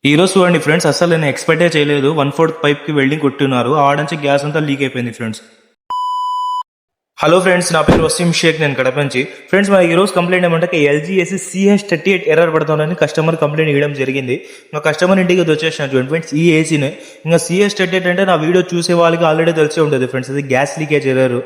ఈరోజు చూడండి ఫ్రెండ్స్, అసలు నేను ఎక్స్పెక్టే చేయలేదు. 1/4 పైప్కి వెల్డింగ్ కొట్టున్నారు, ఆడంచి గ్యాస్ అంతా లీక్ అయిపోయింది ఫ్రెండ్స్. హలో ఫ్రెండ్స్, నా పేరు వసీం షేక్, నేను కడప నుంచి. ఫ్రెండ్స్, మన ఈరోజు కంప్లైంట్ ఏమంటే ఎల్జీఎస్ CH38 ఎర్రర్ పడుతుందని కస్టమర్ కంప్లైంట్ ఇవ్వడం జరిగింది. ఇంకా కస్టమర్ ఇంటికి వచ్చేసిన చూడండి ఫ్రెండ్స్, ఈ ఏసీనే. ఇంకా CH38 అంటే నా వీడియో చూసే వాళ్ళకి ఆల్రెడీ తెలిసే ఉంటుంది ఫ్రెండ్స్, అది గ్యాస్ లీకేజ్ ఎర్రర్.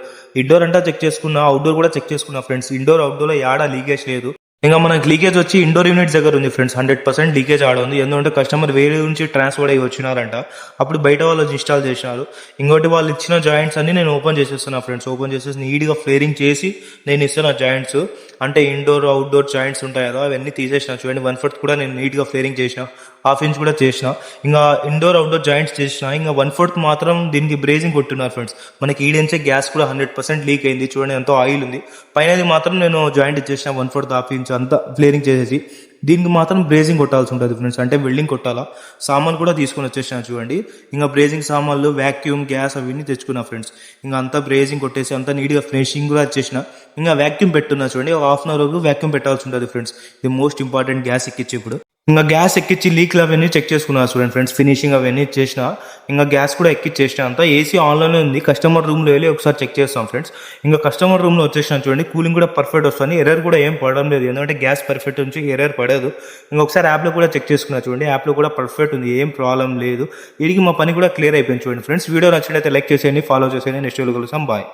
ఇండోర్ అంతా చెక్ చేసుకున్నా, అవుట్డోర్ కూడా చెక్ చేసుకున్నా ఫ్రెండ్స్. ఇండోర్ అవుట్డోర్లో యాడా లీకేజ్ లేదు. ఇంకా మనకి లీకేజ్ వచ్చి ఇండోర్ యూనిట్స్ దగ్గర ఉంది ఫ్రెండ్స్. 100% లీకేజ్ ఆడ ఉంది. ఎందుకంటే కస్టమర్ వేరే నుంచి ట్రాన్స్ఫర్ అయ్యి వచ్చినారంట, అప్పుడు బయట వాళ్ళు ఇన్స్టాల్ చేసినారు. ఇంకోటి వాళ్ళు ఇచ్చిన జాయింట్స్ అన్ని నేను ఓపెన్ చేసేస్తున్నా ఫ్రెండ్స్. ఓపెన్ చేసేసి నీట్గా ఫ్లేరింగ్ చేసి నేను ఇస్తున్నా జాయింట్స్. అంటే ఇండోర్ అవుట్డోర్ జాయింట్స్ ఉంటాయి కదా, అవన్నీ తీసేసిన చూడండి. 1/4 కూడా నేను నీట్గా ఫ్లేరింగ్ చేసిన, 1/2 ఇంచ్ కూడా చేసిన. ఇంకా ఇండోర్ అవుట్డోర్ జాయింట్స్ చేసిన. ఇంకా 1/4 మాత్రం దీనికి బ్రేజింగ్ కొట్టున్నారు ఫ్రెండ్స్. మనకి ఈడెంచే గ్యాస్ కూడా 100% లీక్ అయింది చూడండి, ఎంతో ఆయిల్ ఉంది. పైనది మాత్రం నేను జాయింట్ ఇచ్చేసిన 1/4 1/2 ఇంచ్ అంతా ఫ్లేరింగ్ చేసేసి. దీనికి మాత్రం బ్రేజింగ్ కొట్టాల్సి ఉంటుంది ఫ్రెండ్స్, అంటే వెల్డింగ్ కొట్టాలా. సామాన్లు కూడా తీసుకొని వచ్చేసిన చూడండి. ఇంకా బ్రేజింగ్ సామాన్లు, వ్యాక్యూమ్, గ్యాస్ అవన్నీ తెచ్చుకున్నా ఫ్రెండ్స్. ఇంకా అంతా బ్రేజింగ్ కొట్టేసి అంతా నీట్గా ఫినిషింగ్ కూడా వచ్చేసిన. ఇంకా వ్యాక్యూమ్ పెట్టున్నా చూడండి, ఒక 1/2 అవర్ వ్యాక్యూమ్ పెట్టాల్సి ఉంటుంది ఫ్రెండ్స్. ఇది మోస్ట్ ఇంపార్టెంట్ గ్యాస్ ఎక్కించి. ఇప్పుడు ఇంకా గ్యాస్ ఎక్కించి లీక్లు అవన్నీ చెక్ చేసుకున్నారు చూడండి ఫ్రెండ్స్. ఫినిషింగ్ అవన్నీ చేసిన. ఇంకా గ్యాస్ కూడా ఎక్కిచ్చేసిన. అంతా ఏసీ ఆన్లోనే ఉంది. కస్టమర్ రూమ్లో వెళ్ళి ఒకసారి చెక్ చేస్తాం ఫ్రెండ్స్. ఇంకా కస్టమర్ రూమ్లో వచ్చేసిన చూడండి, కూలింగ్ కూడా పర్ఫెక్ట్ వస్తుంది. ఎర్రర్ కూడా ఏం పడడం లేదు, ఎందుకంటే గ్యాస్ పర్ఫెక్ట్ నుంచి ఎర్రర్ పడదు. ఇంకొకసారి యాప్లో కూడా చెక్ చేసుకున్నా చూడండి, యాప్లో కూడా పర్ఫెక్ట్ ఉంది, ఏం ప్రాబ్లం లేదు. వీడికి మా పని కూడా క్లియర్ అయిపోయింది చూడండి ఫ్రెండ్స్. వీడియో నచ్చినట్లయితే లైక్ చేసేయండి, ఫాలో చేసేయండి. నెక్స్ట్ వీడియో కలుద్దాం, బాయ్.